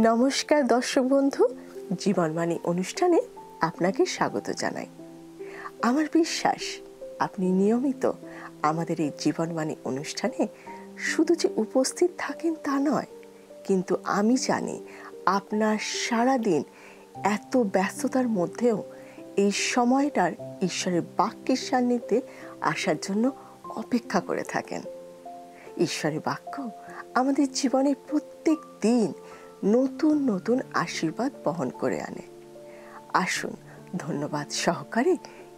নমস্কার দর্শক বন্ধু, জীবনবাণী অনুষ্ঠানে আপনাকে স্বাগত জানাই। আমার বিশ্বাস আপনি নিয়মিত আমাদের এই জীবনবাণী অনুষ্ঠানে শুধু যে উপস্থিত থাকেন তা নয়, কিন্তু আমি জানি আপনার সারাদিন এত ব্যস্ততার মধ্যেও এই সময়টার ঈশ্বরের বাক্যের সান্নিধ্যে আসার জন্য অপেক্ষা করে থাকেন। ঈশ্বরের বাক্য আমাদের জীবনে প্রত্যেক দিন নতুন নতুন আশীর্বাদ বহন করে আনে। আসুন ধন্যবাদ সহকারে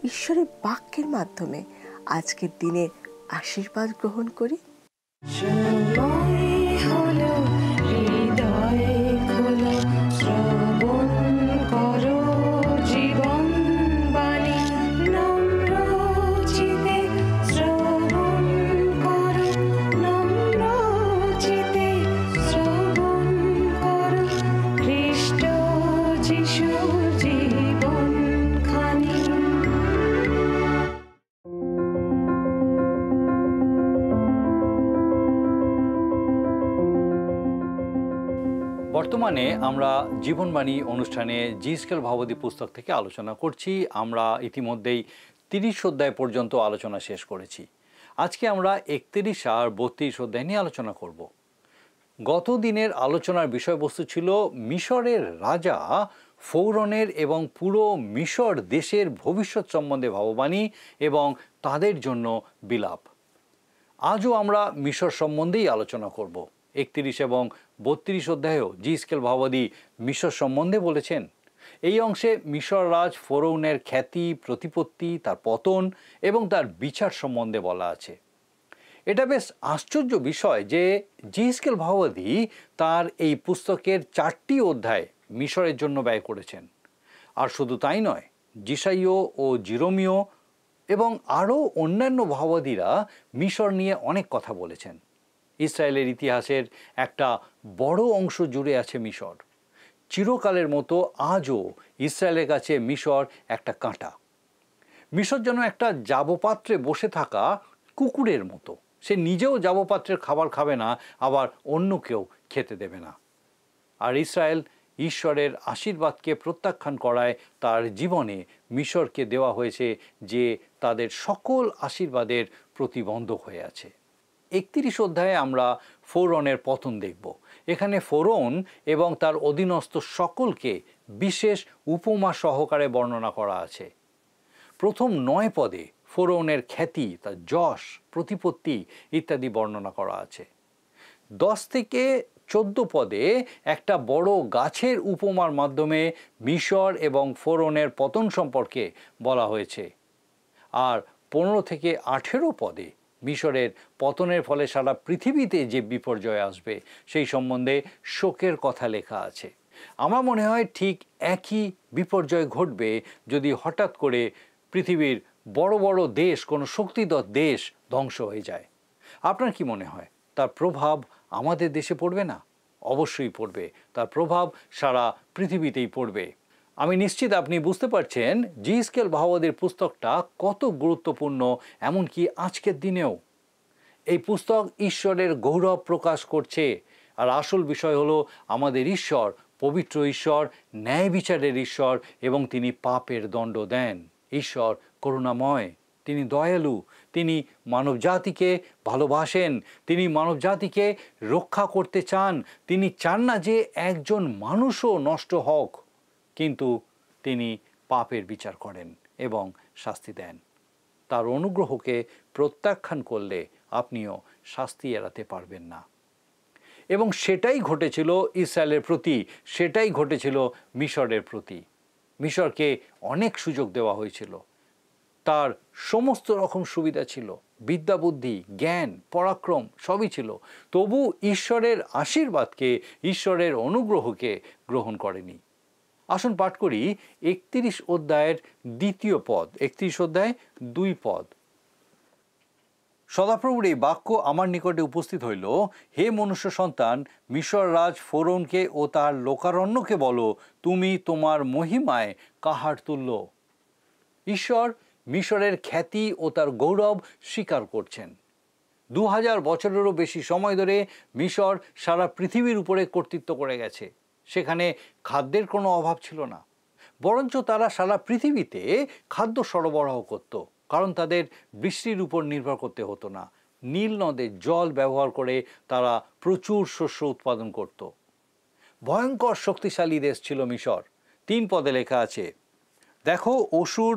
ঈশ্বরের বাক্যের মাধ্যমে আজকের দিনের আশীর্বাদ গ্রহণ করি। বর্তমানে আমরা জীবনবাণী অনুষ্ঠানে জিএসকেল ভাববাদী পুস্তক থেকে আলোচনা করছি। আমরা ইতিমধ্যেই 30 অধ্যায় পর্যন্ত আলোচনা শেষ করেছি। আজকে আমরা 31 আর 32 অধ্যায় নিয়ে আলোচনা করব। গত দিনের আলোচনার বিষয়বস্তু ছিল মিশরের রাজা ফৌরনের এবং পুরো মিশর দেশের ভবিষ্যৎ সম্বন্ধে ভাববাণী এবং তাদের জন্য বিলাপ। আজও আমরা মিশর সম্বন্ধেই আলোচনা করব। 31 এবং 32 অধ্যায়েও জিএসকেল ভাববাদী মিশর সম্বন্ধে বলেছেন। এই অংশে মিশর রাজ ফোরৌনের খ্যাতি, প্রতিপত্তি, তার পতন এবং তার বিচার সম্বন্ধে বলা আছে। এটা বেশ আশ্চর্য বিষয় যে জিএসকেল ভাববাদী তার এই পুস্তকের 4টি অধ্যায় মিশরের জন্য ব্যয় করেছেন। আর শুধু তাই নয়, যিশাইয় ও জিরোমীয় এবং আরও অন্যান্য ভাববাদীরা মিশর নিয়ে অনেক কথা বলেছেন। ইসরায়েলের ইতিহাসের একটা বড় অংশ জুড়ে আছে মিশর। চিরকালের মতো আজও ইসরায়েলের কাছে মিশর একটা কাঁটা। মিশর যেন একটা জাবপাত্রে বসে থাকা কুকুরের মতো। সে নিজেও জাবপাত্রের খাবার খাবে না, আবার অন্য কেউ খেতে দেবে না। আর ইসরায়েল ঈশ্বরের আশীর্বাদকে প্রত্যাখ্যান করায় তার জীবনে মিশরকে দেওয়া হয়েছে যে তাদের সকল আশীর্বাদের প্রতিবন্ধক হয়ে আছে। 31 অধ্যায়ে আমরা ফোরনের পতন দেখব। এখানে ফোরন এবং তার অধীনস্থ সকলকে বিশেষ উপমা সহকারে বর্ণনা করা আছে। প্রথম 9 পদে ফোরনের খ্যাতি, তার যশ, প্রতিপত্তি ইত্যাদি বর্ণনা করা আছে। 10 থেকে 14 পদে একটা বড় গাছের উপমার মাধ্যমে মিশর এবং ফোরনের পতন সম্পর্কে বলা হয়েছে। আর 15 থেকে 18 পদে মিশরের পতনের ফলে সারা পৃথিবীতে যে বিপর্যয় আসবে সেই সম্বন্ধে শোকের কথা লেখা আছে। আমার মনে হয় ঠিক একই বিপর্যয় ঘটবে যদি হঠাৎ করে পৃথিবীর বড় বড় দেশ, কোনো শক্তিধর দেশ ধ্বংস হয়ে যায়। আপনার কি মনে হয় তার প্রভাব আমাদের দেশে পড়বে না? অবশ্যই পড়বে। তার প্রভাব সারা পৃথিবীতেই পড়বে। আমি নিশ্চিত আপনি বুঝতে পারছেন জিএসকেল ভাববাদীর পুস্তকটা কত গুরুত্বপূর্ণ, এমনকি আজকের দিনেও। এই পুস্তক ঈশ্বরের গৌরব প্রকাশ করছে। আর আসল বিষয় হলো আমাদের ঈশ্বর পবিত্র ঈশ্বর, ন্যায় বিচারের ঈশ্বর, এবং তিনি পাপের দণ্ড দেন। ঈশ্বর করুণাময়, তিনি দয়ালু, তিনি মানবজাতিকে ভালোবাসেন, তিনি মানবজাতিকে রক্ষা করতে চান। তিনি চান না যে একজন মানুষও নষ্ট হোক, কিন্তু তিনি পাপের বিচার করেন এবং শাস্তি দেন। তার অনুগ্রহকে প্রত্যাখ্যান করলে আপনিও শাস্তি এড়াতে পারবেন না। এবং সেটাই ঘটেছিল ইসরায়েলের প্রতি, সেটাই ঘটেছিল মিশরের প্রতি। মিশরকে অনেক সুযোগ দেওয়া হয়েছিল, তার সমস্ত রকম সুবিধা ছিল, বিদ্যা, বুদ্ধি, জ্ঞান, পরাক্রম সবই ছিল। তবু ঈশ্বরের আশীর্বাদকে, ঈশ্বরের অনুগ্রহকে গ্রহণ করেনি। আসুন পাঠ করি 31 অধ্যায়ের 2 পদ। 31 অধ্যায় 2 পদ। সদাপ্রভুর এই বাক্য আমার নিকটে উপস্থিত হইল, হে মনুষ্য সন্তান, মিশর রাজ ফোরনকে ও তার লোকারণ্যকে বলো, তুমি তোমার মহিমায় কাহার তুল্য। ঈশ্বর মিশরের খ্যাতি ও তার গৌরব স্বীকার করছেন। 2000 বছরেরও বেশি সময় ধরে মিশর সারা পৃথিবীর উপরে কর্তৃত্ব করে গেছে। সেখানে খাদ্যের কোনো অভাব ছিল না, বরঞ্চ তারা সারা পৃথিবীতে খাদ্য সরবরাহ করত, কারণ তাদের বৃষ্টির উপর নির্ভর করতে হতো না। নীল নদের জল ব্যবহার করে তারা প্রচুর শস্য উৎপাদন করত। ভয়ঙ্কর শক্তিশালী দেশ ছিল মিশর। 3 পদে লেখা আছে, দেখো অসুর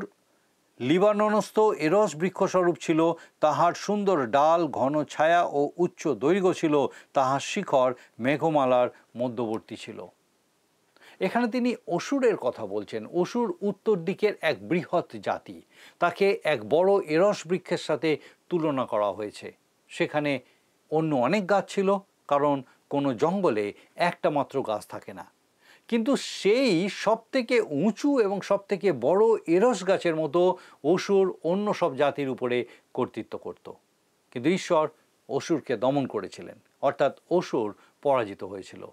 লিবাননস্থ এরস বৃক্ষস্বরূপ ছিল, তাহার সুন্দর ডাল, ঘন ছায়া ও উচ্চ দৈর্ঘ্য ছিল, তাহার শিখর মেঘমালার মধ্যবর্তী ছিল। এখানে তিনি অসুরের কথা বলছেন। অসুর উত্তর দিকের এক বৃহৎ জাতি, তাকে এক বড় এরস বৃক্ষের সাথে তুলনা করা হয়েছে। সেখানে অন্য অনেক গাছ ছিল, কারণ কোনো জঙ্গলে একটা মাত্র গাছ থাকে না, কিন্তু সেই সবথেকে উঁচু এবং সবথেকে বড় এরস গাছের মতো অসুর অন্য সব জাতির উপরে কর্তৃত্ব করত। কিন্তু ঈশ্বর অসুরকে দমন করেছিলেন, অর্থাৎ অসুর পরাজিত হয়েছিল।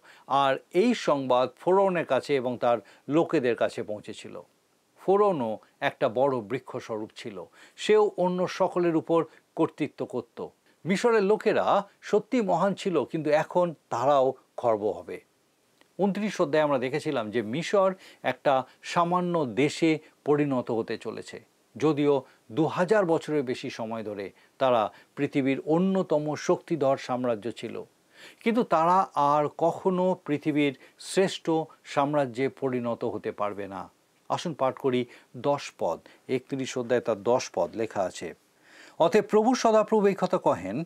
আর এই সংবাদ ফোরনের কাছে এবং তার লোকেদের কাছে পৌঁছেছিল। ফোরনও একটা বড় বৃক্ষস্বরূপ ছিল, সেও অন্য সকলের উপর কর্তৃত্ব করত। মিশরের লোকেরা সত্যি মহান ছিল, কিন্তু এখন তারাও খর্ব হবে। 29 অধ্যায়ে আমরা দেখেছিলাম যে মিশর একটা সামান্য দেশে পরিণত হতে চলেছে, যদিও 2000 বছরের বেশি সময় ধরে তারা পৃথিবীর অন্যতম শক্তিধর সাম্রাজ্য ছিল, কিন্তু তারা আর কখনো পৃথিবীর শ্রেষ্ঠ সাম্রাজ্যে পরিণত হতে পারবে না। আসুন পাঠ করি 10 পদ, 31 অধ্যায়ে তার 10 পদ লেখা আছে। অতএব প্রভু সদাপ্রভু এই কথা কহেন,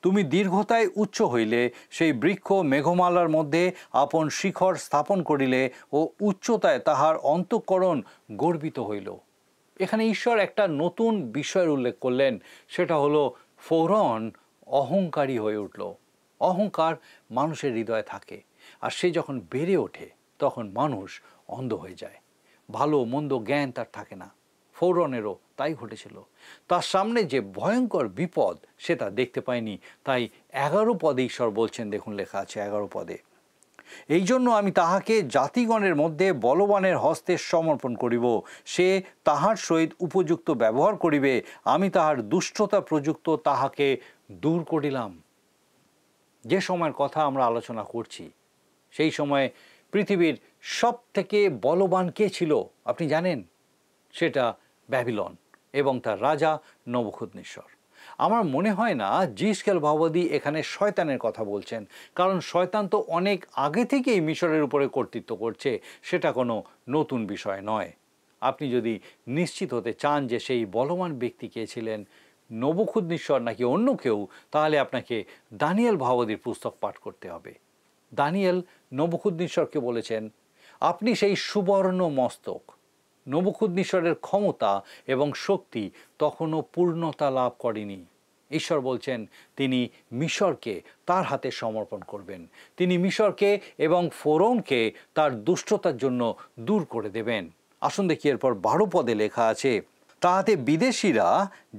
তুমি দীর্ঘতায় উচ্চ হইলে, সেই বৃক্ষ মেঘমালার মধ্যে আপন শিখর স্থাপন করিলে ও উচ্চতায় তাহার অন্তঃকরণ গর্বিত হইল। এখানে ঈশ্বর একটা নতুন বিষয়ের উল্লেখ করলেন, সেটা হলো ফোরন অহংকারী হয়ে উঠল। অহংকার মানুষের হৃদয়ে থাকে, আর সে যখন বেড়ে ওঠে তখন মানুষ অন্ধ হয়ে যায়। ভালো মন্দ জ্ঞান তার থাকে না। ফোরনেরও তাই ঘটেছিল। তার সামনে যে ভয়ঙ্কর বিপদ সে তা দেখতে পায়নি। তাই 11 পদে ঈশ্বর বলছেন, দেখুন লেখা আছে 11 পদে, এই জন্য আমি তাহাকে জাতিগণের মধ্যে বলবানের হস্তে সমর্পণ করিব, সে তাহার সহিত উপযুক্ত ব্যবহার করিবে, আমি তাহার দুষ্টতা প্রযুক্ত তাহাকে দূর করিলাম। যে সময়ের কথা আমরা আলোচনা করছি, সেই সময়ে পৃথিবীর সব থেকে বলবান কে ছিল আপনি জানেন? সেটা ব্যাবিলন এবং তার রাজা নবুখুদনেসর। আমার মনে হয় না জিসকেল ভাববাদী এখানে শয়তানের কথা বলছেন, কারণ শয়তান তো অনেক আগে থেকেই মিশরের উপরে কর্তৃত্ব করছে, সেটা কোনো নতুন বিষয় নয়। আপনি যদি নিশ্চিত হতে চান যে সেই বলবান ব্যক্তি কে ছিলেন, নবুখুদনেসর নাকি অন্য কেউ, তাহলে আপনাকে দানিয়েল ভাববাদীর পুস্তক পাঠ করতে হবে। দানিয়েল নবুখুদনেসরকে বলেছেন, আপনি সেই সুবর্ণ মস্তক। নবুখুদনেসরের ক্ষমতা এবং শক্তি তখনও পূর্ণতা লাভ করেনি। ঈশ্বর বলছেন তিনি মিশরকে তার হাতে সমর্পণ করবেন। তিনি মিশরকে এবং ফোরনকে তার দুষ্টতার জন্য দূর করে দেবেন। আসুন দেখি এরপর 12 পদে লেখা আছে, তাহাতে বিদেশীরা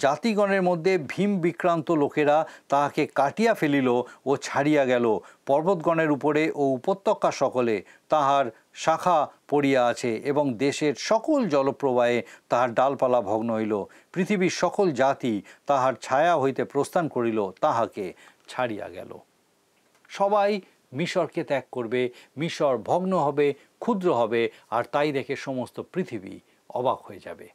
জাতিগণের মধ্যে ভীম বিক্রান্ত লোকেরা তাহাকে কাটিয়া ফেলিল ও ছাড়িয়া গেল। পর্বতগণের উপরে ও উপত্যকা সকলে তাহার শাখা পড়িয়া আছে এবং দেশের সকল জলপ্রবাহে তাহার ডালপালা ভগ্ন হইল। পৃথিবীর সকল জাতি তাহার ছায়া হইতে প্রস্থান করিল, তাহাকে ছাড়িয়া গেল। সবাই মিশরকে ত্যাগ করবে, মিশর ভগ্ন হবে, ক্ষুদ্র হবে, আর তাই দেখে সমস্ত পৃথিবী অবাক হয়ে যাবে।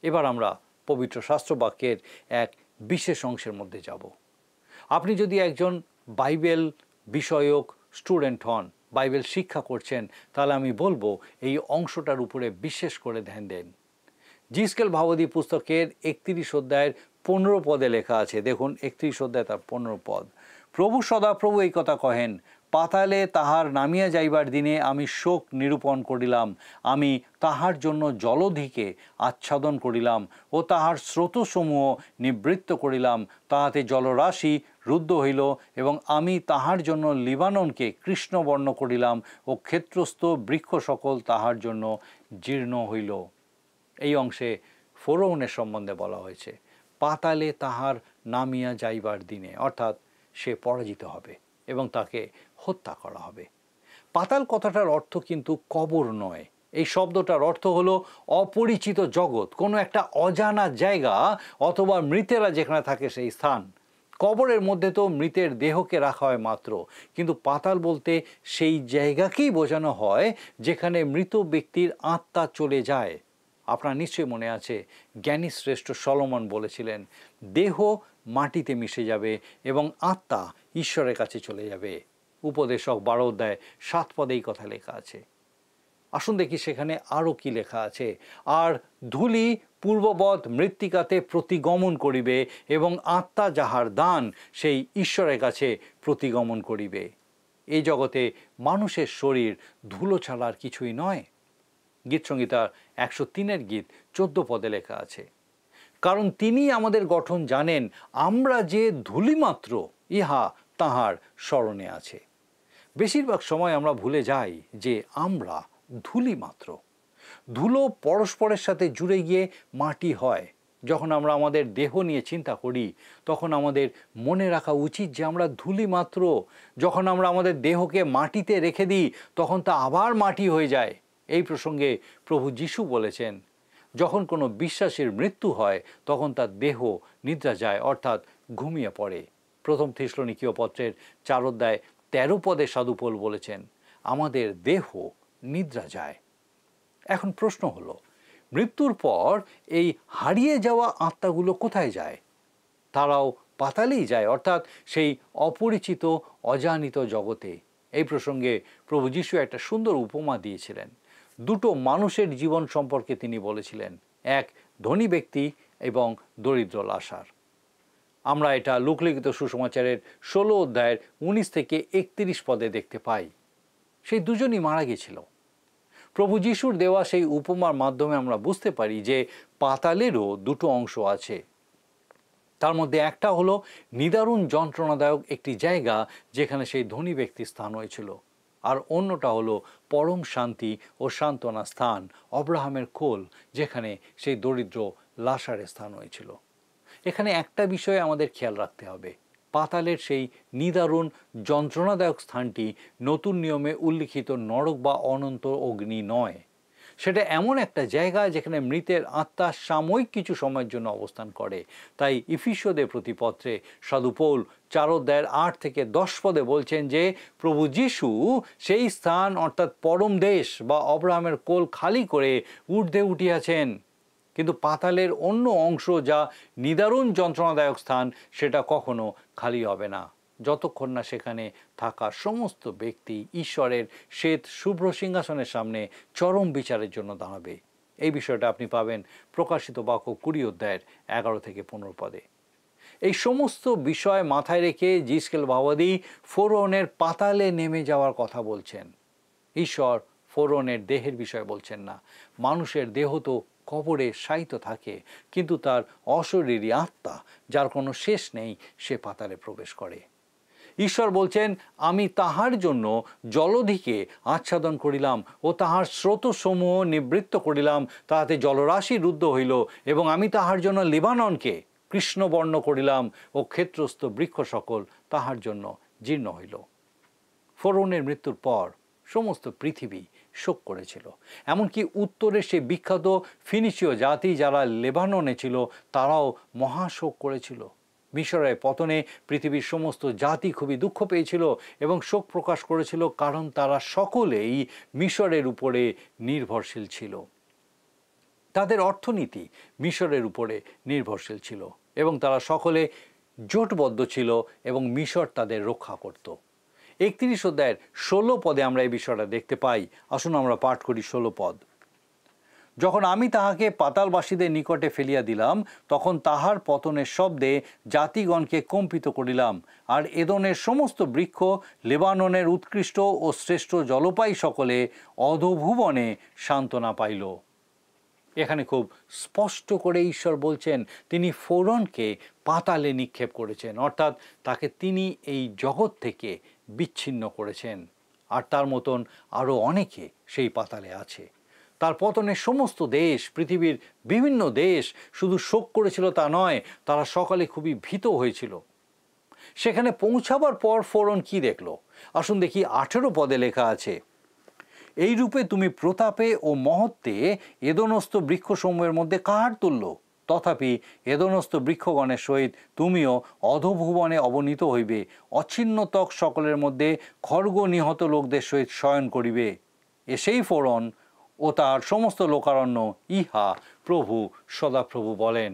এবার আমরা পবিত্র শাস্ত্রবাক্যের এক বিশেষ অংশের মধ্যে যাব। আপনি যদি একজন বাইবেল বিষয়ক স্টুডেন্ট হন, বাইবেল শিক্ষা করছেন, তাহলে আমি বলবো এই অংশটার উপরে বিশেষ করে ধ্যান দেন। জিসকেল ভাববাদী পুস্তকের 31 অধ্যায়ের 15 পদে লেখা আছে, দেখুন 31 অধ্যায় তার 15 পদ, প্রভু সদাপ্রভু এই কথা কহেন, পাতালে তাহার নামিয়া যাইবার দিনে আমি শোক নিরূপণ করিলাম, আমি তাহার জন্য জলধিকে আচ্ছাদন করিলাম ও তাহার স্রোতসমূহ নিবৃত্ত করিলাম, তাহাতে জলরাশি রুদ্ধ হইল এবং আমি তাহার জন্য লিবাননকে কৃষ্ণবর্ণ করিলাম ও ক্ষেত্রস্থ বৃক্ষ সকল তাহার জন্য জীর্ণ হইল। এই অংশে ফোরনের সম্বন্ধে বলা হয়েছে, পাতালে তাহার নামিয়া যাইবার দিনে, অর্থাৎ সে পরাজিত হবে এবং তাকে হত্যা করা হবে। পাতাল কথাটার অর্থ কিন্তু কবর নয়। এই শব্দটার অর্থ হলো অপরিচিত জগৎ, কোনো একটা অজানা জায়গা অথবা মৃতেরা যেখানে থাকে সেই স্থান। কবরের মধ্যে তো মৃতের দেহকে রাখা হয় মাত্র, কিন্তু পাতাল বলতে সেই জায়গাকেই বোঝানো হয় যেখানে মৃত ব্যক্তির আত্মা চলে যায়। আপনার নিশ্চয়ই মনে আছে, জ্ঞানী শ্রেষ্ঠ সলোমন বলেছিলেন, দেহ মাটিতে মিশে যাবে এবং আত্মা ঈশ্বরের কাছে চলে যাবে। উপদেশক 12 অধ্যায় 7 পদে এই কথা লেখা আছে। আসুন দেখি সেখানে আরও কি লেখা আছে। আর ধূলি পূর্ববৎ মৃত্তিকাতে প্রতিগমন করিবে এবং আত্মা যাহার দান সেই ঈশ্বরের কাছে প্রতিগমন করিবে। এই জগতে মানুষের শরীর ধুলো ছাড়া আর কিছুই নয়। গীতসংহিতার 103 গীত 14 পদে লেখা আছে, কারণ তিনি আমাদের গঠন জানেন, আমরা যে ধূলিমাত্র ইহা তাহার স্মরণে আছে। বেশিরভাগ সময় আমরা ভুলে যাই যে আমরা ধূলি মাত্র। ধুলো পরস্পরের সাথে জুড়ে গিয়ে মাটি হয়। যখন আমরা আমাদের দেহ নিয়ে চিন্তা করি তখন আমাদের মনে রাখা উচিত যে আমরা ধূলি মাত্র। যখন আমরা আমাদের দেহকে মাটিতে রেখে দিই তখন তা আবার মাটি হয়ে যায়। এই প্রসঙ্গে প্রভু যীশু বলেছেন, যখন কোনো বিশ্বাসীর মৃত্যু হয় তখন তার দেহ নিদ্রা যায়, অর্থাৎ ঘুমিয়ে পড়ে। প্রথম থেসলোনিকীয় পত্রের 4 অধ্যায় 13 পদে সাধু পৌল বলেছেন, আমাদের দেহ নিদ্রা যায়। এখন প্রশ্ন হলো, মৃত্যুর পর এই হারিয়ে যাওয়া আত্মাগুলো কোথায় যায়? তারাও পাতালেই যায়, অর্থাৎ সেই অপরিচিত অজানিত জগতে। এই প্রসঙ্গে প্রভু যীশু একটা সুন্দর উপমা দিয়েছিলেন। দুটো মানুষের জীবন সম্পর্কে তিনি বলেছিলেন, এক ধনী ব্যক্তি এবং দরিদ্র লাসার। আমরা এটা লোকলিখিত সুসমাচারের 16 অধ্যায়ের 19 থেকে 31 পদে দেখতে পাই। সেই দুজনই মারা গেছিল। প্রভু যীশুর দেওয়া সেই উপমার মাধ্যমে আমরা বুঝতে পারি যে পাতালেরও দুটো অংশ আছে। তার মধ্যে একটা হলো নিদারুণ যন্ত্রণাদায়ক একটি জায়গা যেখানে সেই ধনী ব্যক্তির স্থান হয়েছিল, আর অন্যটা হলো পরম শান্তি ও সান্ত্বনা স্থান, অব্রাহামের কোল, যেখানে সেই দরিদ্র লাসারের স্থান হয়েছিল। এখানে একটা বিষয়ে আমাদের খেয়াল রাখতে হবে, পাতালের সেই নিদারুণ যন্ত্রণাদায়ক স্থানটি নতুন নিয়মে উল্লিখিত নরক বা অনন্ত অগ্নি নয়। সেটা এমন একটা জায়গা যেখানে মৃতের আত্মা সাময়িক কিছু সময়ের জন্য অবস্থান করে। তাই ইফিসীয়দের প্রতি পত্রে সাধু পৌল 4 অধ্যায়ের 8 থেকে 10 পদে বলছেন যে প্রভু যীশু সেই স্থান অর্থাৎ পরম দেশ বা অব্রাহামের কোল খালি করে ঊর্ধ্বে উঠিয়াছেন। কিন্তু পাতালের অন্য অংশ, যা নিদারুণ যন্ত্রণাদায়ক স্থান, সেটা কখনো খালি হবে না যতক্ষণ না সেখানে থাকা সমস্ত ব্যক্তি ঈশ্বরের শ্বেত শুভ্র সিংহাসনের সামনে চরম বিচারের জন্য দাঁড়াবে। এই বিষয়টা আপনি পাবেন প্রকাশিত বাক্য 20 অধ্যায়ের 11 থেকে 15 পদে। এই সমস্ত বিষয় মাথায় রেখে জিসকেল ভাওয়াদি ফোরনের পাতালে নেমে যাওয়ার কথা বলছেন। ঈশ্বর ফোরনের দেহের বিষয় বলছেন না। মানুষের দেহ তো কবরে শায়িত থাকে, কিন্তু তার অশরীরী আত্মা, যার কোনো শেষ নেই, সে পাতালে প্রবেশ করে। ঈশ্বর বলছেন, আমি তাহার জন্য জলধিকে আচ্ছাদন করিলাম ও তাহার স্রোতসমূহ নিবৃত্ত করিলাম, তাহাতে জলরাশি রুদ্ধ হইল, এবং আমি তাহার জন্য লেবাননকে কৃষ্ণবর্ণ করিলাম ও ক্ষেত্রস্থ বৃক্ষ সকল তাহার জন্য জীর্ণ হইল। ফোরনের মৃত্যুর পর সমস্ত পৃথিবী শোক করেছিল। এমনকি উত্তরের সেই বিখ্যাত ফিনিশীয় জাতি যারা লেবাননে ছিল, তারাও মহাশোক করেছিল। মিশরের পতনে পৃথিবীর সমস্ত জাতি খুবই দুঃখ পেয়েছিল এবং শোক প্রকাশ করেছিল, কারণ তারা সকলেই মিশরের উপরে নির্ভরশীল ছিল। তাদের অর্থনীতি মিশরের উপরে নির্ভরশীল ছিল এবং তারা সকলে জোটবদ্ধ ছিল এবং মিশর তাদের রক্ষা করত। 31 অধ্যায়ের 16 পদে আমরা এই বিষয়টা দেখতে পাই। আসুন আমরা পাঠ করি 16 পদ। যখন আমি তাহাকে পাতালবাসীদের নিকটে ফেলিয়া দিলাম, তখন তাহার পতনের শব্দে জাতিগণকে কম্পিত করিলাম, আর এদনের সমস্ত বৃক্ষ, লেবাননের উৎকৃষ্ট ও শ্রেষ্ঠ জলপাই সকলে অধোভুবনে সান্ত্বনা পাইল। এখানে খুব স্পষ্ট করে ঈশ্বর বলছেন তিনি ফোরনকে পাতালে নিক্ষেপ করেছেন, অর্থাৎ তাকে তিনি এই জগৎ থেকে বিচ্ছিন্ন করেছেন। আর তার মতন আরও অনেকে সেই পাতালে আছে। তার পতনে সমস্ত দেশ, পৃথিবীর বিভিন্ন দেশ শুধু শোক করেছিল তা নয়, তারা সকালে খুবই ভীত হয়েছিল। সেখানে পৌঁছাবার পর ফোরন কি দেখল? আসুন দেখি 18 পদে লেখা আছে, এই রূপে তুমি প্রতাপে ও মহত্বে এদনস্থ বৃক্ষসমূহের মধ্যে কাহার তুল্য? তথাপি এদনস্থ বৃক্ষগণের সহিত তুমিও অধোভুবনে অবনীত হইবে, অচ্ছিন্নতক সকলের মধ্যে খড়গ নিহত লোকদের সহিত শয়ন করিবে। এসেই ফোরন ও তার সমস্ত লোকারণ্য, ইহা প্রভু সদাপ্রভু বলেন।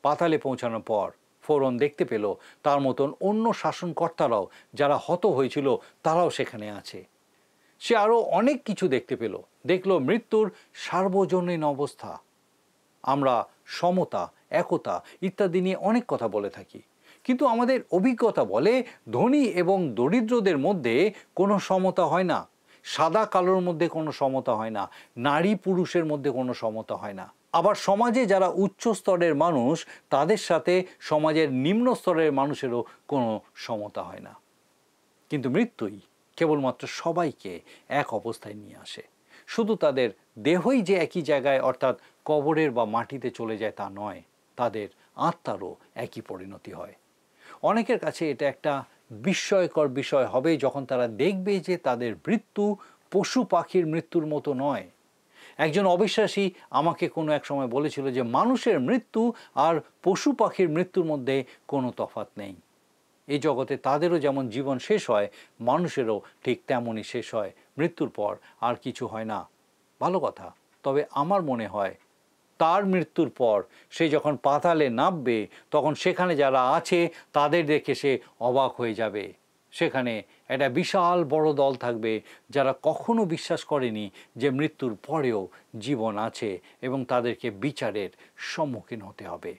পাতালে পৌঁছানোর পর ফোরন দেখতে পেল তার মতন অন্য শাসনকর্তারাও যারা হত হয়েছিল তারাও সেখানে আছে। সে আরও অনেক কিছু দেখতে পেল। দেখল মৃত্যুর সার্বজনীন অবস্থা। আমরা সমতা, একতা ইত্যাদি নিয়ে অনেক কথা বলে থাকি, কিন্তু আমাদের অভিজ্ঞতা বলে ধনী এবং দরিদ্রদের মধ্যে কোনো সমতা হয় না, সাদা কালোর মধ্যে কোনো সমতা হয় না, নারী পুরুষের মধ্যে কোনো সমতা হয় না। আবার সমাজে যারা উচ্চ স্তরের মানুষ তাদের সাথে সমাজের নিম্ন স্তরের মানুষেরও কোনো সমতা হয় না। কিন্তু মৃত্যুই কেবলমাত্র সবাইকে এক অবস্থায় নিয়ে আসে। শুধু তাদের দেহই যে একই জায়গায় অর্থাৎ কবরের বা মাটিতে চলে যায় তা নয়, তাদের আত্মারও একই পরিণতি হয়। অনেকের কাছে এটা একটা বিস্ময়কর বিষয় হবে যখন তারা দেখবে যে তাদের মৃত্যু পশু পাখির মৃত্যুর মতো নয়। একজন অবিশ্বাসী আমাকে কোনো এক সময় বলেছিল যে মানুষের মৃত্যু আর পশু পাখির মৃত্যুর মধ্যে কোনো তফাৎ নেই। এই জগতে তাদেরও যেমন জীবন শেষ হয়, মানুষেরও ঠিক তেমনই শেষ হয়। মৃত্যুর পর আর কিছু হয় না। ভালো কথা, তবে আমার মনে হয় তার মৃত্যুর পর সে যখন পাতালে নামবে তখন সেখানে যারা আছে তাদের দেখে সে অবাক হয়ে যাবে। সেখানে একটা বিশাল বড় দল থাকবে যারা কখনো বিশ্বাস করেনি যে মৃত্যুর পরেও জীবন আছে এবং তাদেরকে বিচারের সম্মুখীন হতে হবে।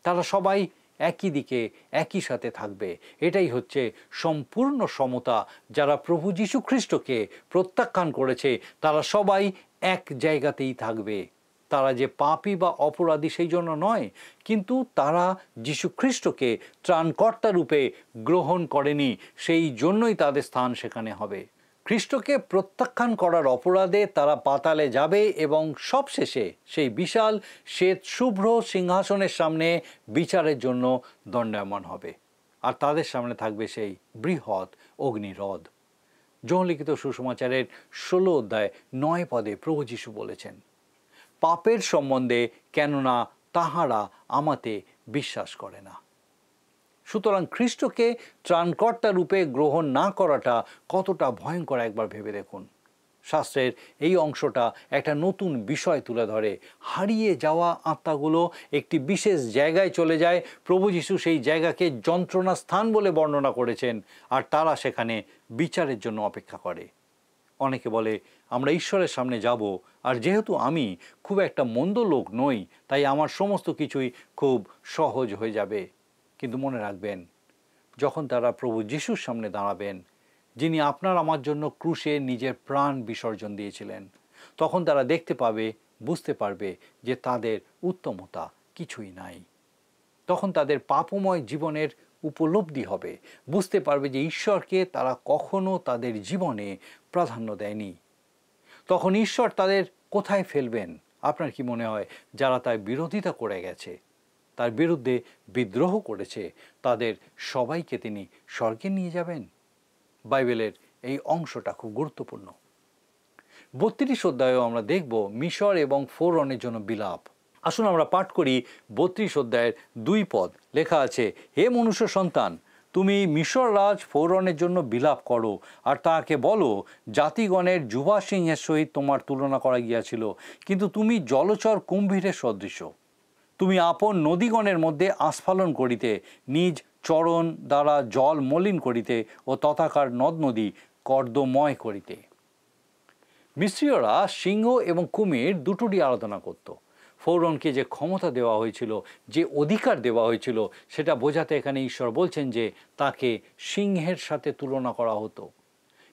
তারা সবাই একই দিকে একই সাথে থাকবে। এটাই হচ্ছে সম্পূর্ণ সমতা। যারা প্রভু যীশু খ্রিস্টকে প্রত্যাখ্যান করেছে তারা সবাই এক জায়গাতেই থাকবে। তারা যে পাপী বা অপরাধী সেই জন্য নয়, কিন্তু তারা যীশু খ্রিস্টকে ত্রাণকর্তা রূপে গ্রহণ করেনি, সেই জন্যই তাদের স্থান সেখানে হবে। খ্রিস্টকে প্রত্যাখ্যান করার অপরাধে তারা পাতালে যাবে এবং সবশেষে সেই বিশাল শ্বেত শুভ্র সিংহাসনের সামনে বিচারের জন্য দণ্ডায়মান হবে। আর তাদের সামনে থাকবে সেই বৃহৎ অগ্নিরথ। যোহন লিখিত সুসমাচারের 16 অধ্যায় 9 পদে প্রভু যীশু বলেছেন, পাপের সম্বন্ধে কেননা তাহারা আমাতে বিশ্বাস করে না। সুতরাং খ্রিস্টকে ত্রাণকর্তা রূপে গ্রহণ না করাটা কতটা ভয়ঙ্কর একবার ভেবে দেখুন। শাস্ত্রের এই অংশটা একটা নতুন বিষয় তুলে ধরে। হারিয়ে যাওয়া আত্মাগুলো একটি বিশেষ জায়গায় চলে যায়। প্রভু যীশু সেই জায়গাকে যন্ত্রণা স্থান বলে বর্ণনা করেছেন, আর তারা সেখানে বিচারের জন্য অপেক্ষা করে। অনেকে বলে আমরা ঈশ্বরের সামনে যাব, আর যেহেতু আমি খুব একটা মন্দ লোক নই তাই আমার সমস্ত কিছুই খুব সহজ হয়ে যাবে। কিন্তু মনে রাখবেন, যখন তারা প্রভু যীশুর সামনে দাঁড়াবেন, যিনি আপনার আমার জন্য ক্রুশে নিজের প্রাণ বিসর্জন দিয়েছিলেন, তখন তারা দেখতে পাবে, বুঝতে পারবে যে তাদের উত্তমতা কিছুই নাই। তখন তাদের পাপময় জীবনের উপলব্ধি হবে, বুঝতে পারবে যে ঈশ্বরকে তারা কখনো তাদের জীবনে প্রাধান্য দেয়নি। তখন ঈশ্বর তাদের কোথায় ফেলবেন? আপনার কি মনে হয় যারা তার বিরোধিতা করে গেছে, তার বিরুদ্ধে বিদ্রোহ করেছে, তাদের সবাইকে তিনি স্বর্গে নিয়ে যাবেন? বাইবেলের এই অংশটা খুব গুরুত্বপূর্ণ। 32 অধ্যায়েও আমরা দেখব মিশর এবং ফোরনের জন্য বিলাপ। আসুন আমরা পাঠ করি 32 অধ্যায়ের 2 পদ। লেখা আছে, হে মনুষ্য সন্তান, তুমি মিশর রাজ ফোরনের জন্য বিলাপ করো, আর তাহাকে বলো, জাতিগণের যুবা সিংহের সহিত তোমার তুলনা করা গিয়াছিল, কিন্তু তুমি জলচর কুম্ভীরের সদৃশ। তুমি আপন নদীগণের মধ্যে আস্ফালন করিতে, নিজ চরণ দ্বারা জল মলিন করিতে ও তথাকার নদ নদী কর্দময় করিতে। মিস্রীয়রা সিংহ এবং কুমির দুটোরই আরাধনা করত। ফোরনকে যে ক্ষমতা দেওয়া হয়েছিল, যে অধিকার দেওয়া হয়েছিল, সেটা বোঝাতে এখানে ঈশ্বর বলছেন যে তাকে সিংহের সাথে তুলনা করা হতো।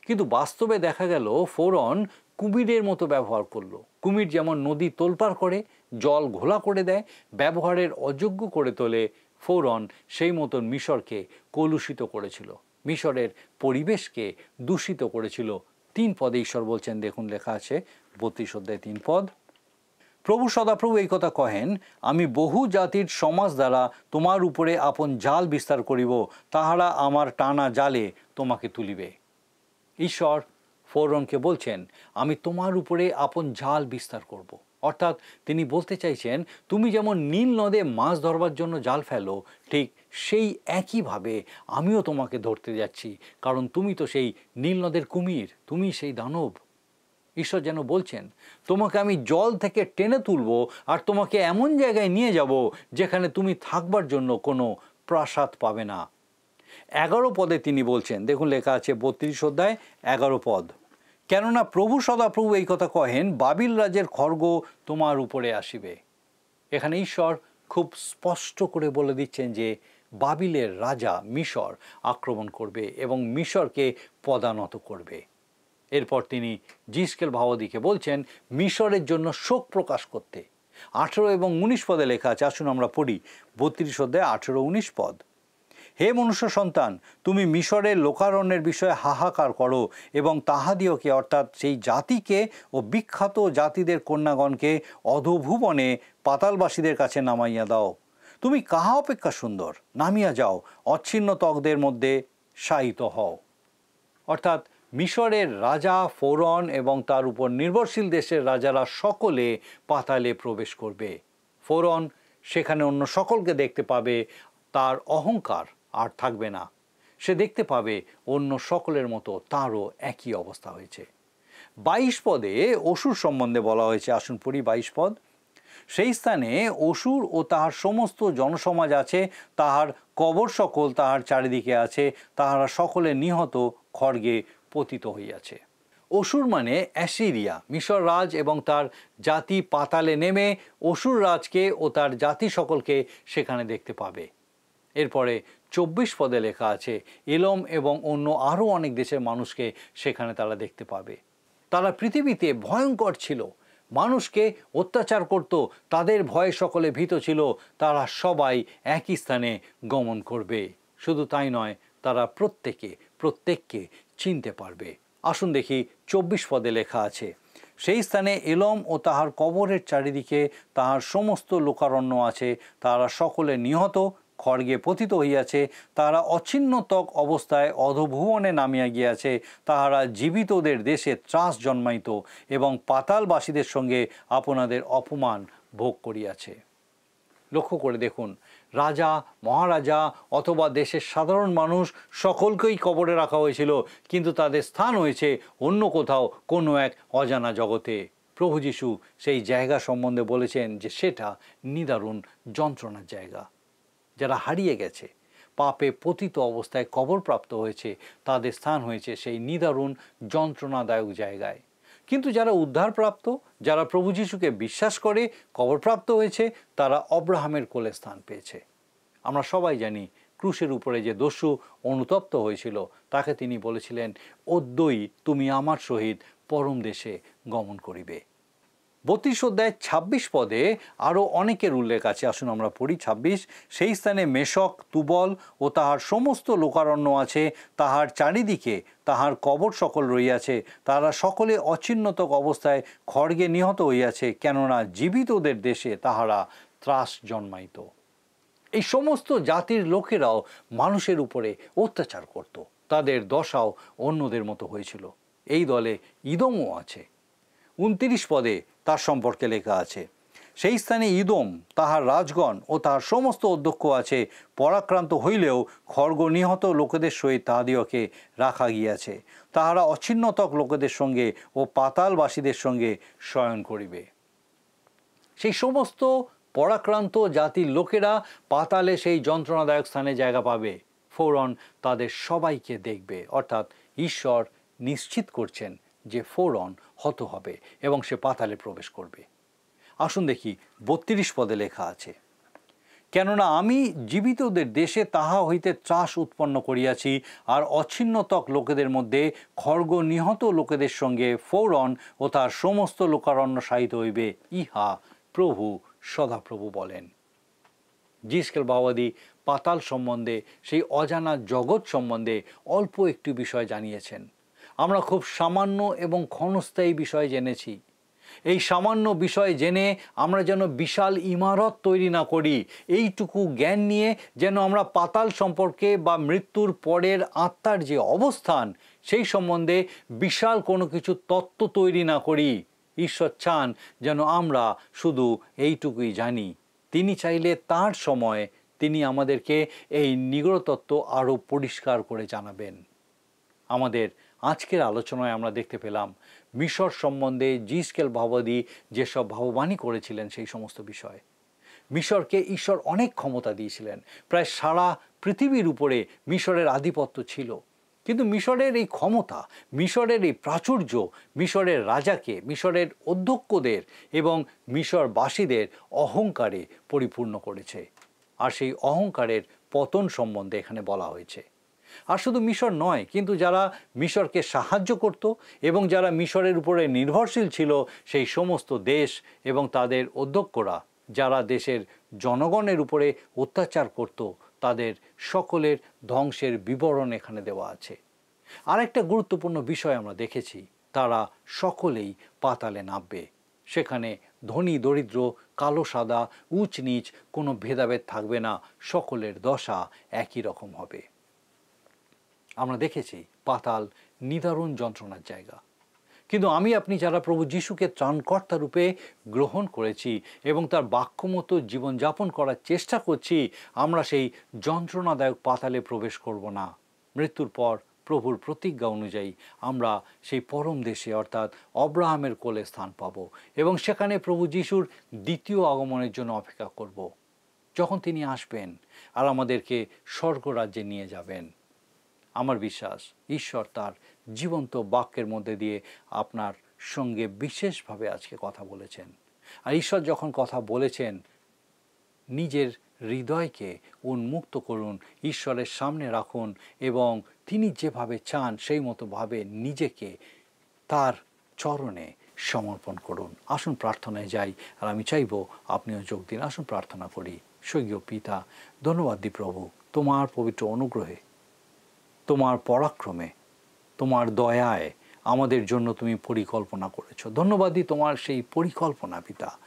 কিন্তু বাস্তবে দেখা গেল ফোরন কুমিরের মতো ব্যবহার করলো। কুমির যেমন নদী তোলপাড় করে, জল ঘোলা করে দেয়, ব্যবহারের অযোগ্য করে তোলে, ফোরন সেই মতন মিশরকে কলুষিত করেছিল, মিশরের পরিবেশকে দূষিত করেছিল। 3 পদে ঈশ্বর বলছেন, দেখুন লেখা আছে 32 অধ্যায় 3 পদ, প্রভু সদাপ্রভু এই কথা কহেন, আমি বহু জাতির সমাজ দ্বারা তোমার উপরে আপন জাল বিস্তার করিব, তাহারা আমার টানা জালে তোমাকে তুলিবে। ঈশ্বর ফোরনকে বলছেন, আমি তোমার উপরে আপন জাল বিস্তার করব। অর্থাৎ তিনি বলতে চাইছেন, তুমি যেমন নীল নদে মাছ ধরবার জন্য জাল ফেলো, ঠিক সেই একইভাবে আমিও তোমাকে ধরতে যাচ্ছি, কারণ তুমি তো সেই নীল নদের কুমির, তুমি সেই দানব। ঈশ্বর যেন বলছেন, তোমাকে আমি জল থেকে টেনে তুলব আর তোমাকে এমন জায়গায় নিয়ে যাব যেখানে তুমি থাকবার জন্য কোনো প্রাসাদ পাবে না। 11 পদে তিনি বলছেন, দেখুন লেখা আছে 32 অধ্যায় 11 পদ, কেননা প্রভু সদাপ্রভু এই কথা কহেন, বাবিল রাজের খড়গ তোমার উপরে আসিবে। এখানে ঈশ্বর খুব স্পষ্ট করে বলে দিচ্ছেন যে বাবিলের রাজা মিশর আক্রমণ করবে এবং মিশরকে পদানত করবে। এরপর তিনি জিসকেল ভাওয়াদিকে বলছেন মিশরের জন্য শোক প্রকাশ করতে। 18 এবং 19 পদে লেখা আছে, আসুন আমরা পড়ি 32 অধ্যায় 18-19 পদ। হে মনুষ্য সন্তান, তুমি মিশরের লোকারণ্যের বিষয়ে হাহাকার করো এবং তাহাদিওকে অর্থাৎ সেই জাতিকে ও বিখ্যাত জাতিদের কন্যাগণকে অধোভুবনে পাতালবাসীদের কাছে নামাইয়া দাও। তুমি কাহা অপেক্ষা সুন্দর, নামিয়া যাও, অচ্ছিন্ন ত্বকদের মধ্যে শায়িত হও। অর্থাৎ মিশরের রাজা ফোরন এবং তার উপর নির্ভরশীল দেশের রাজারা সকলে পাতালে প্রবেশ করবে। ফোরন সেখানে অন্য সকলকে দেখতে পাবে, তার অহংকার আর থাকবে না। সে দেখতে পাবে অন্য সকলের মতো তারও একই অবস্থা হয়েছে। 22 পদে অসুর সম্বন্ধে বলা হয়েছে, আসুন পড়ি 22 পদ। সেই স্থানে অসুর ও তাহার সমস্ত জনসমাজ আছে, তাহার কবর সকল তাহার চারিদিকে আছে, তাহারা সকলে নিহত খড়গে পতিত হইয়াছে। অসুর মানে অ্যাসিরিয়া, মিশর রাজ এবং তার জাতি পাতালে নেমে অসুর রাজকে ও তার জাতি সকলকে সেখানে দেখতে পাবে। এরপরে 24 পদে লেখা আছে, এলম এবং অন্য আরও অনেক দেশের মানুষকে সেখানে তারা দেখতে পাবে। তারা পৃথিবীতে ভয়ঙ্কর ছিল, মানুষকে অত্যাচার করত, তাদের ভয়ে সকলে ভীত ছিল। তারা সবাই একই স্থানে গমন করবে। শুধু তাই নয়, তারা প্রত্যেককে চিনতে পারবে। আসুন দেখি 24 পদে লেখা আছে, সেই স্থানে এলম ও তাহার কবরের চারিদিকে তাহার সমস্ত লোকারণ্য আছে, তারা সকলে নিহত খড়গে পতিত হইয়াছে, তাহারা অচ্ছিন্ন ত্বক অবস্থায় অধোভুবনে নামিয়া গিয়াছে, তাহারা জীবিতদের দেশে ত্রাস জন্মাইত এবং পাতালবাসীদের সঙ্গে আপনাদের অপমান ভোগ করিয়াছে। লক্ষ্য করে দেখুন, রাজা মহারাজা অথবা দেশের সাধারণ মানুষ সকলকেই কবরে রাখা হয়েছিল, কিন্তু তাদের স্থান হয়েছে অন্য কোথাও, কোনো এক অজানা জগতে। প্রভু যীশু সেই জায়গা সম্বন্ধে বলেছেন যে সেটা নিদারুণ যন্ত্রণার জায়গা। যারা হারিয়ে গেছে, পাপে পতিত অবস্থায় কবরপ্রাপ্ত হয়েছে, তাদের স্থান হয়েছে সেই নিদারুণ যন্ত্রণাদায়ক জায়গায়। কিন্তু যারা উদ্ধারপ্রাপ্ত, যারা প্রভু যীশুকে বিশ্বাস করে কবরপ্রাপ্ত হয়েছে, তারা অব্রাহামের কোলে স্থান পেয়েছে। আমরা সবাই জানি ক্রুশের উপরে যে দস্যু অনুতপ্ত হয়েছিল, তাকে তিনি বলেছিলেন, অদ্যই তুমি আমার সহিত পরম দেশে গমন করিবে। 32 অধ্যায় 26 পদে আরও অনেকের উল্লেখ আছে, আসুন আমরা পড়ি 26। সেই স্থানে মেশক তুবল ও তাহার সমস্ত লোকারণ্য আছে, তাহার চারিদিকে তাহার কবর সকল রইয়াছে, তাহারা সকলে অচ্ছিন্নতক অবস্থায় খড়গে নিহত হইয়াছে, কেননা জীবিতদের দেশে তাহারা ত্রাস জন্মাইত। এই সমস্ত জাতির লোকেরাও মানুষের উপরে অত্যাচার করত, তাদের দশাও অন্যদের মতো হয়েছিল। এই দলে ইদমও আছে। 29 পদে তার সম্পর্কে লেখা আছে, সেই স্থানে ইদম তাহার রাজগণ ও তাহার সমস্ত অধ্যক্ষ আছে, পরাক্রান্ত হইলেও খড়গ নিহত লোকেদের সহিত তাহাদিওকে রাখা গিয়াছে, তাহারা অচ্ছিন্নতক লোকেদের সঙ্গে ও পাতালবাসীদের সঙ্গে শয়ন করিবে। সেই সমস্ত পরাক্রান্ত জাতির লোকেরা পাতালে সেই যন্ত্রণাদায়ক স্থানে জায়গা পাবে। ফোরন তাদের সবাইকে দেখবে, অর্থাৎ ঈশ্বর নিশ্চিত করছেন যে ফোরন হত হবে এবং সে পাতালে প্রবেশ করবে। আসুন দেখি 32 পদে লেখা আছে, কেননা আমি জীবিতদের দেশে তাহা হইতে ত্রাস উৎপন্ন করিয়াছি, আর অচ্ছিন্নতক লোকেদের মধ্যে খড়গ নিহত লোকেদের সঙ্গে ফোরন ও তার সমস্ত লোকারণ্য শায়িত হইবে, ইহা প্রভু সদাপ্রভু বলেন। জিসকেল ভাওয়াদি পাতাল সম্বন্ধে, সেই অজানা জগৎ সম্বন্ধে অল্প একটু বিষয় জানিয়েছেন। আমরা খুব সামান্য এবং ক্ষণস্থায়ী বিষয় জেনেছি। এই সামান্য বিষয় জেনে আমরা যেন বিশাল ইমারত তৈরি না করি, এইটুকু জ্ঞান নিয়ে যেন আমরা পাতাল সম্পর্কে বা মৃত্যুর পরের আত্মার যে অবস্থান সেই সম্বন্ধে বিশাল কোনো কিছু তত্ত্ব তৈরি না করি। ঈশ্বর চান যেন আমরা শুধু এইটুকুই জানি। তিনি চাইলে তার সময়ে তিনি আমাদেরকে এই নিগূঢ় তত্ত্ব আরও পরিষ্কার করে জানাবেন। আমাদের আজকের আলোচনায় আমরা দেখতে পেলাম মিশর সম্বন্ধে জিস্কেল ভাববাদী যেসব ভাববাণী করেছিলেন সেই সমস্ত বিষয়। মিশরকে ঈশ্বর অনেক ক্ষমতা দিয়েছিলেন, প্রায় সারা পৃথিবীর উপরে মিশরের আধিপত্য ছিল। কিন্তু মিশরের এই ক্ষমতা, মিশরের এই প্রাচুর্য মিশরের রাজাকে, মিশরের অধ্যক্ষদের এবং মিশরবাসীদের অহংকারে পরিপূর্ণ করেছে। আর সেই অহংকারের পতন সম্বন্ধে এখানে বলা হয়েছে। আর শুধু মিশর নয়, কিন্তু যারা মিশরকে সাহায্য করত এবং যারা মিশরের উপরে নির্ভরশীল ছিল সেই সমস্ত দেশ এবং তাদের অধ্যক্ষরা যারা দেশের জনগণের উপরে অত্যাচার করত, তাদের সকলের ধ্বংসের বিবরণ এখানে দেওয়া আছে। আরেকটা গুরুত্বপূর্ণ বিষয় আমরা দেখেছি, তারা সকলেই পাতালে নামবে। সেখানে ধনী দরিদ্র, কালো সাদা, উঁচ নিচ কোনো ভেদাভেদ থাকবে না, সকলের দশা একই রকম হবে। আমরা দেখেছি পাতাল নিদারুণ যন্ত্রণার জায়গা। কিন্তু আমি আপনি যারা প্রভু যিশুকে ত্রাণকর্তা রূপে গ্রহণ করেছি এবং তার বাক্য মতো জীবনযাপন করার চেষ্টা করছি, আমরা সেই যন্ত্রণাদায়ক পাতালে প্রবেশ করব না। মৃত্যুর পর প্রভুর প্রতিজ্ঞা অনুযায়ী আমরা সেই পরম দেশে অর্থাৎ অব্রাহামের কোলে স্থান পাব এবং সেখানে প্রভু যিশুর দ্বিতীয় আগমনের জন্য অপেক্ষা করব, যখন তিনি আসবেন আর আমাদেরকে স্বর্গরাজ্যে নিয়ে যাবেন। আমার বিশ্বাস ঈশ্বর তার জীবন্ত বাক্যের মধ্যে দিয়ে আপনার সঙ্গে বিশেষভাবে আজকে কথা বলেছেন। আর ঈশ্বর যখন কথা বলেছেন, নিজের হৃদয়কে উন্মুক্ত করুন, ঈশ্বরের সামনে রাখুন এবং তিনি যেভাবে চান সেই মতোভাবে নিজেকে তার চরণে সমর্পণ করুন। আসুন প্রার্থনায় যাই, আর আমি চাইব আপনিও যোগ দিন। আসুন প্রার্থনা করি। স্বর্গীয় পিতা, ধন্যবাদ দিই প্রভু তোমার পবিত্র অনুগ্রহে, তোমার পরাক্রমে, তোমার দয়ায় আমাদের জন্য তুমি পরিকল্পনা করেছো। ধন্যবাদ দিই তোমার সেই পরিকল্পনা পিতা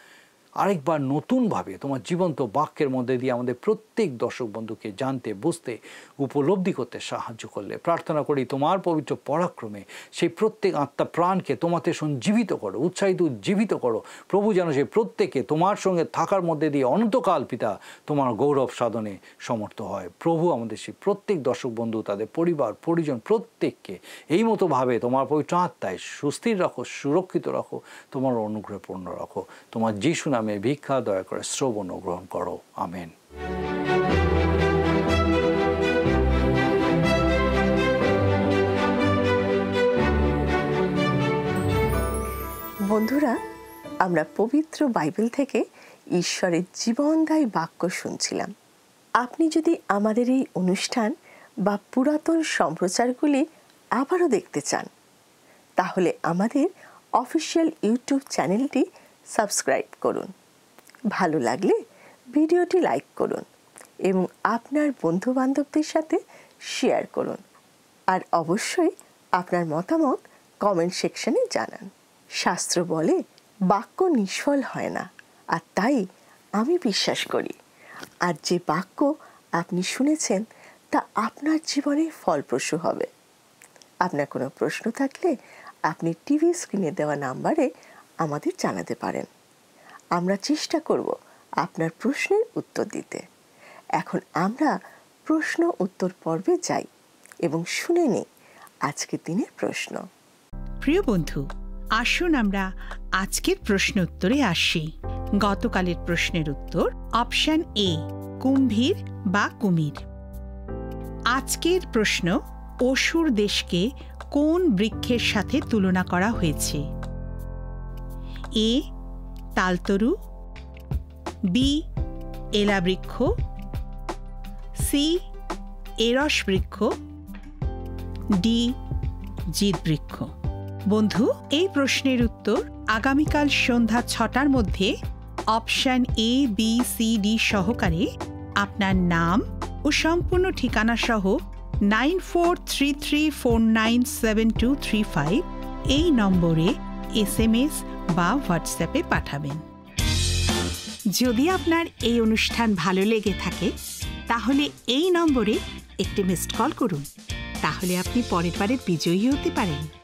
আরেকবার নতুনভাবে তোমার জীবন্ত বাক্যের মধ্যে দিয়ে আমাদের প্রত্যেক দর্শক বন্ধুকে জানতে, বুঝতে, উপলব্ধি করতে সাহায্য করলে। প্রার্থনা করি তোমার পবিত্র পরাক্রমে সেই প্রত্যেক আত্মা প্রাণকে তোমাতে সঞ্জীবিত করো, উৎসাহিত উজ্জীবিত করো প্রভু, যেন সেই প্রত্যেকে তোমার সঙ্গে থাকার মধ্যে দিয়ে অনন্তকাল পিতা তোমার গৌরব সাধনে সমর্থ হয়। প্রভু আমাদের সেই প্রত্যেক দর্শক বন্ধু, তাদের পরিবার পরিজন প্রত্যেককে এই মতোভাবে তোমার পবিত্র আত্মায় সুস্থির রাখো, সুরক্ষিত রাখো, তোমার অনুগ্রহে পূর্ণ রাখো। তোমার যিশু নামে ভিক্ষা দয়া করে শ্রবণ ও গ্রহণ করো। আমেন। বন্ধুরা, আমরা পবিত্র বাইবেল থেকে ঈশ্বরের জীবনদায়ী বাক্য শুনছিলাম। আপনি যদি আমাদের এই অনুষ্ঠান বা পুরাতন সম্প্রচারগুলি আবারও দেখতে চান, তাহলে আমাদের অফিসিয়াল ইউটিউব চ্যানেলটি সাবস্ক্রাইব করুন। ভালো লাগলে ভিডিওটি লাইক করুন এবং আপনার বন্ধুবান্ধবদের সাথে শেয়ার করুন। আর অবশ্যই আপনার মতামত কমেন্ট সেকশনে জানান। শাস্ত্র বলে বাক্য নিষ্ফল হয় না, আর তাই আমি বিশ্বাস করি আর যে বাক্য আপনি শুনেছেন তা আপনার জীবনে ফলপ্রসূ হবে। আপনার কোনো প্রশ্ন থাকলে আপনি টিভি স্ক্রিনে দেওয়া নাম্বারে আমাদের জানাতে পারেন। আমরা চেষ্টা করব আপনার প্রশ্নের উত্তর দিতে। এখন আমরা প্রশ্ন উত্তর পর্বে যাই এবং শুনে নিই আজকের দিনের প্রশ্ন। প্রিয় বন্ধু, আসুন আমরা আজকের প্রশ্ন উত্তরে আসি। গতকালের প্রশ্নের উত্তর অপশন এ, কুম্ভীর বা কুমির। আজকের প্রশ্ন, অসুর দেশকে কোন বৃক্ষের সাথে তুলনা করা হয়েছে? এ তালতরু, বি এলা বৃক্ষ, সি এরস বৃক্ষ, ডি জিত বৃক্ষ। বন্ধু, এই প্রশ্নের উত্তর আগামীকাল সন্ধ্যা 6টার মধ্যে option A, B, C, D সহকারে আপনার নাম ও সম্পূর্ণ ঠিকানা সহ 9433497235 এই নম্বরে SMS বা হোয়াটসঅ্যাপে পাঠাবেন। যদি আপনার এই অনুষ্ঠান ভালো লেগে থাকে তাহলে এই নম্বরে একটি মিসড কল করুন, তাহলে আপনি পরের বারে বিজয়ী হতে পারেন।